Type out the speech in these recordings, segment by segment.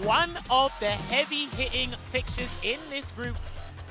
one of the heavy-hitting fixtures in this group.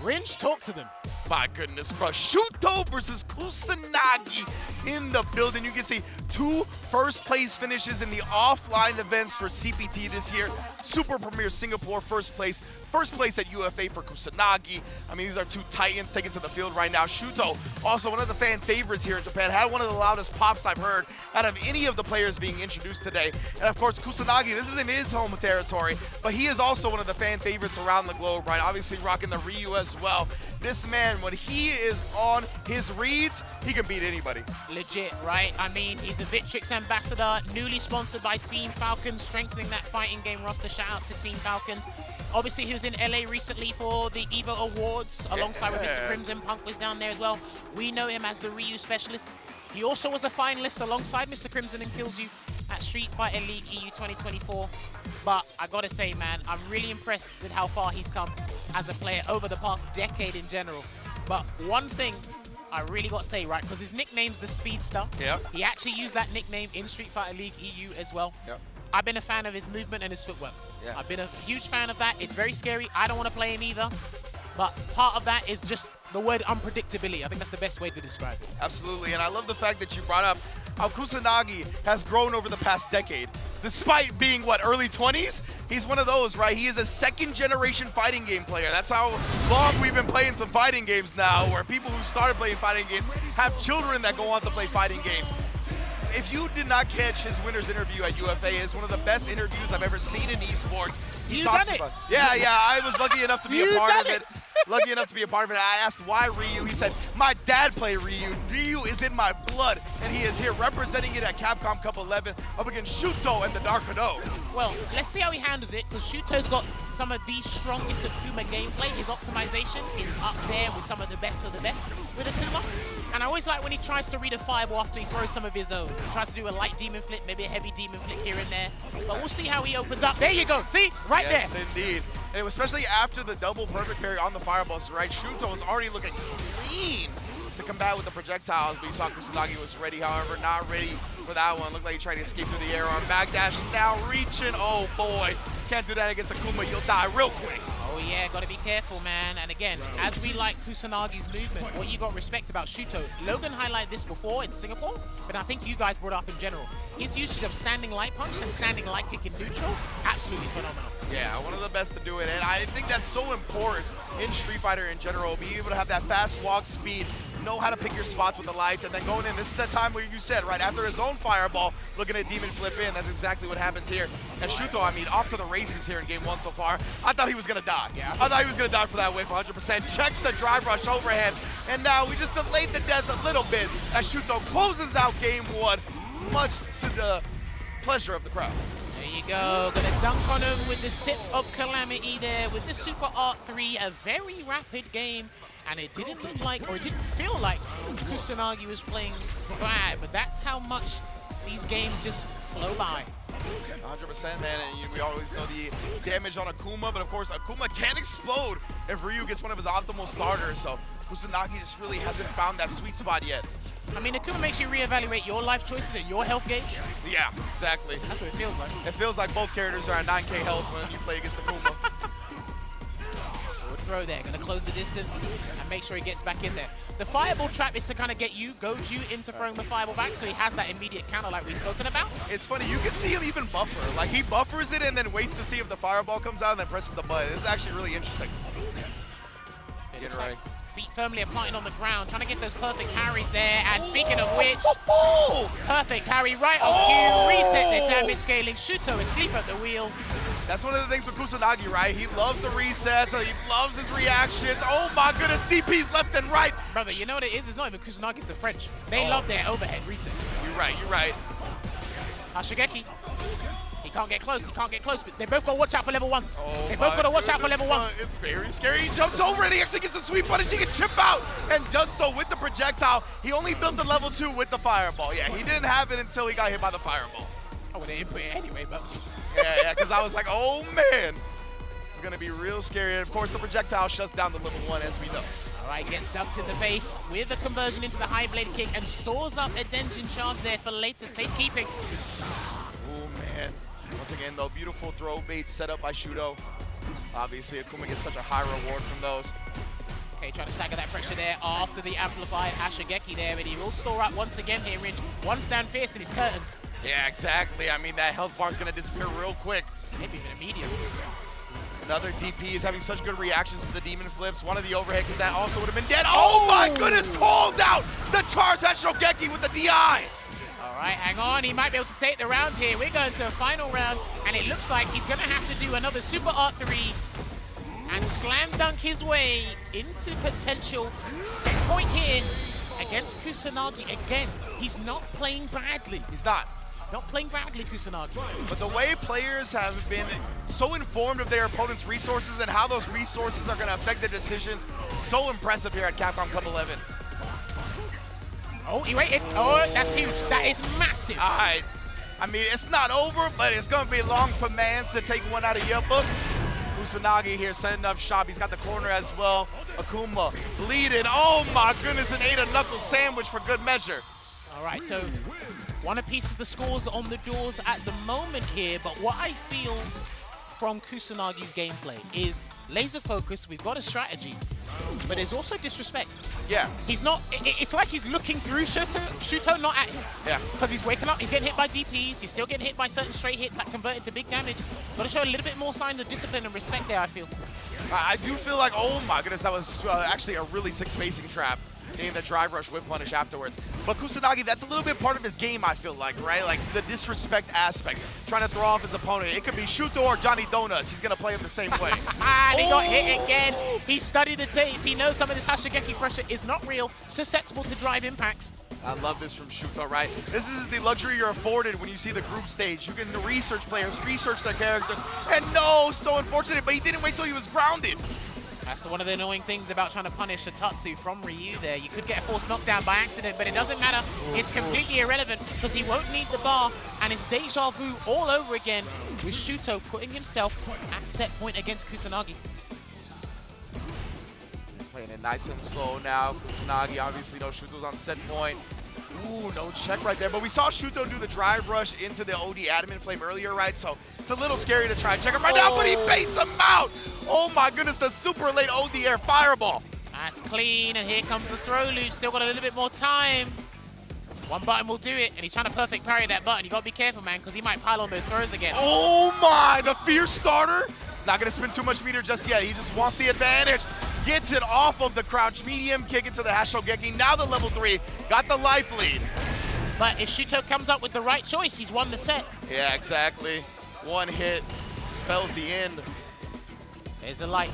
Rinch, talk to them. My goodness, bro. SHUTO versus KUSANAGI in the building. You can see 2 first-place finishes in the offline events for CPT this year. Super Premier Singapore, first place. First place at UFA for KUSANAGI. I mean, these are 2 titans taken to the field right now. SHUTO, also one of the fan favorites here in Japan, had one of the loudest pops I've heard out of any of the players being introduced today. And of course, KUSANAGI, this is in his home territory, but he is also one of the fan favorites around the globe, right? Obviously rocking the RYU as well. This man, when he is on his reads, he can beat anybody. Legit, right? I mean, he's a Victrix ambassador, newly sponsored by Team Falcons, strengthening that fighting game roster. Shout out to Team Falcons. Obviously, he was in LA recently for the EVO Awards, alongside with Mr. Crimson. Punk was down there as well. We know him as the RYU specialist. He also was a finalist alongside Mr. Crimson and Kills You at Street Fighter League EU 2024. But I gotta say, man, I'm really impressed with how far he's come as a player over the past decade in general. But one thing I really got to say, right, because his nickname's the Speedster. Yep. He actually used that nickname in Street Fighter League EU as well. Yep. I've been a fan of his movement and his footwork. Yeah. I've been a huge fan of that. It's very scary. I don't want to play him either. But part of that is just the word unpredictability. I think that's the best way to describe it. Absolutely, and I love the fact that you brought up how KUSANAGI has grown over the past decade. Despite being, what, early 20s? He's one of those, right? He is a second-generation fighting game player. That's how long we've been playing some fighting games now, where people who started playing fighting games have children that go on to play fighting games. If you did not catch his winner's interview at UFA, it's one of the best interviews I've ever seen in esports. You done it. Yeah, I was lucky enough to be a part of it. Lucky enough to be a part of it. I asked why RYU. He said, my dad played RYU. RYU is in my blood, and he is here representing it at Capcom Cup 11 up against SHUTO and the Dark Hado. Well, let's see how he handles it, because SHUTO's got some of the strongest AKUMA gameplay. His optimization is up there with some of the best with AKUMA. And I always like when he tries to read a fireball after he throws some of his own. He tries to do a light demon flip, maybe a heavy demon flip here and there. But we'll see how he opens up. There you go. See? Right there. Yes, indeed. And especially after the double perfect parry on the fireballs, right? SHUTO is already looking clean to combat with the projectiles, but you saw KUSANAGI was ready, however, not ready for that one. Looked like he tried to escape through the air on backdash. Now reaching. Oh, boy. Can't do that against AKUMA. You'll die real quick. Oh yeah, gotta be careful, man. And again, as we like KUSANAGI's movement, what you got respect about SHUTO, Logan highlighted this before in Singapore, but I think you guys brought up in general. His usage of standing light punch and standing light kick in neutral, absolutely phenomenal. Yeah, one of the best to do it, and I think that's so important in Street Fighter in general, being able to have that fast walk speed, know how to pick your spots with the lights, and then going in. This is the time where you said, right, after his own fireball, looking at Demon flip in, that's exactly what happens here. And SHUTO, I mean, off to the races here in game 1 so far. I thought he was gonna die. Yeah. I thought he was gonna die for that whiff 100%. Checks the drive rush overhead, and now we just delayed the death a little bit as SHUTO closes out game 1, much to the pleasure of the crowd. There you go, gonna dunk on him with the sip of Calamity there with the Super Art 3, a very rapid game, and it didn't look like, or it didn't feel like KUSANAGI was playing bad, but that's how much these games just flow by. 100%, man, and we always know the damage on AKUMA, but of course AKUMA can explode if RYU gets one of his optimal starters, so KUSANAGI just really hasn't found that sweet spot yet. I mean, AKUMA makes you reevaluate your life choices and your health gauge. Yeah, exactly. That's what it feels like. It feels like both characters are at 9k health when you play against AKUMA. Good throw there, gonna close the distance and make sure he gets back in there. The fireball trap is to kind of get you, goad you into throwing the fireball back, so he has that immediate counter like we've spoken about. It's funny, you can see him even buffer. Like, he buffers it and then waits to see if the fireball comes out and then presses the button. This is actually really interesting. Get it right. Feet firmly planted on the ground, trying to get those perfect parries there. And speaking of which, perfect parry right on cue, reset the damage scaling. SHUTO asleep at the wheel. That's one of the things with KUSANAGI, right? He loves the resets, he loves his reactions. Oh my goodness, DPs left and right. Brother, you know what it is? It's not even KUSANAGI, it's the French. They love their overhead resets. You're right, you're right. Shigeki. He can't get close, but they both got to watch out for level 1s. Oh, they both got to watch out for level 1s. It's very scary. He jumps over and he actually gets the sweet punish. He can chip out and does so with the projectile. He only built the level 2 with the fireball. Yeah, he didn't have it until he got hit by the fireball. Oh, well, they input it anyway, but... yeah, because I was like, oh man. It's going to be real scary. And of course, the projectile shuts down the level 1, as we know. All right, gets dunked in the face with a conversion into the high blade kick and stores up a Denjin charge there for later safekeeping. Oh man. once again, though. Beautiful throw bait set up by SHUTO. Obviously, AKUMA gets such a high reward from those. Okay, trying to stagger that pressure there after the amplified Ashigeki there, but he will store up once again here, Ringe. One stand fierce in his curtains. Yeah, exactly. I mean, that health bar is going to disappear real quick. Maybe even immediately. Another DP is having such good reactions to the demon flips. One of the overhead, because that also would have been dead. Oh my goodness, called out the charge Ashigeki with the DI. All right, hang on. He might be able to take the round here. We're going to a final round, and it looks like he's going to have to do another Super Art 3 and slam dunk his way into potential set point here against Kusanagi again. He's not playing badly. He's not. He's not playing badly, Kusanagi. But the way players have been so informed of their opponent's resources and how those resources are going to affect their decisions, so impressive here at Capcom Cup 11. Oh, he waited. Oh, that's huge. That is massive. All right. I mean, it's not over, but it's going to be long for Mans to take one out of your book. Kusanagi here setting up shop. He's got the corner as well. AKUMA leading. Oh my goodness, and ate a knuckle sandwich for good measure. All right, so one apiece of the scores on the doors at the moment here, but what I feel from Kusanagi's gameplay is laser focus. We've got a strategy, but there's also disrespect. Yeah. He's not, it's like he's looking through SHUTO, not at him. Yeah. Because he's waking up, he's getting hit by DPs, he's still getting hit by certain straight hits that convert into big damage. Got to show a little bit more signs of discipline and respect there, I feel. I do feel like, oh my goodness, that was actually a really sick spacing trap. Getting the drive rush whip punish afterwards. But Kusanagi, that's a little bit part of his game, I feel like, right? Like the disrespect aspect, trying to throw off his opponent. It could be SHUTO or Johnny Donuts. He's going to play him the same way. And he got hit again. He studied the tapes. He knows some of this Ashigeki pressure is not real, susceptible to drive impacts. I love this from SHUTO, right? This is the luxury you're afforded when you see the group stage. You can research players, research their characters, and no, so unfortunate, but he didn't wait till he was grounded. That's one of the annoying things about trying to punish Shitatsu from RYU there. You could get a forced knockdown by accident, but it doesn't matter. It's completely irrelevant because he won't need the bar, and it's deja vu all over again with SHUTO putting himself at set point against Kusanagi. Playing it nice and slow now. Kusanagi, obviously, no, SHUTO's on set point. Ooh, no check right there. But we saw SHUTO do the drive rush into the OD admin flame earlier, right? So it's a little scary to try and check him right now, but he baits him out. Oh my goodness, the super late OD air fireball. That's clean, and here comes the throw loop. Still got a little bit more time. One button will do it, and he's trying to perfect parry that button. You got to be careful, man, because he might pile on those throws again. Oh my, the fierce starter. Not going to spend too much meter just yet. He just wants the advantage. Gets it off of the crouch medium, kick into the Ashigeki. Now the level 3, got the life lead. But if SHUTO comes up with the right choice, he's won the set. Yeah, exactly. One hit spells the end. There's the light.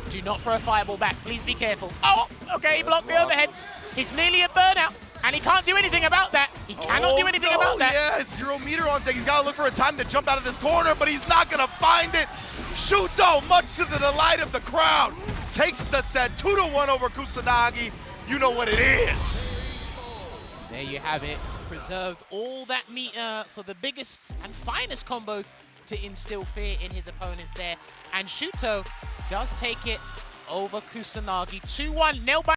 Do not throw a fireball back. Please be careful. Oh, okay, he blocked the overhead. He's nearly a burnout, and he can't do anything about that. He cannot do anything about that. Yeah, it's 0 meter on deck. He's got to look for a time to jump out of this corner, but he's not going to find it. SHUTO, much to the delight of the crowd, takes the set 2-1 over Kusanagi. You know what it is. There you have it. Preserved all that meter for the biggest and finest combos to instill fear in his opponents there. And SHUTO does take it over Kusanagi. 2-1, nailed by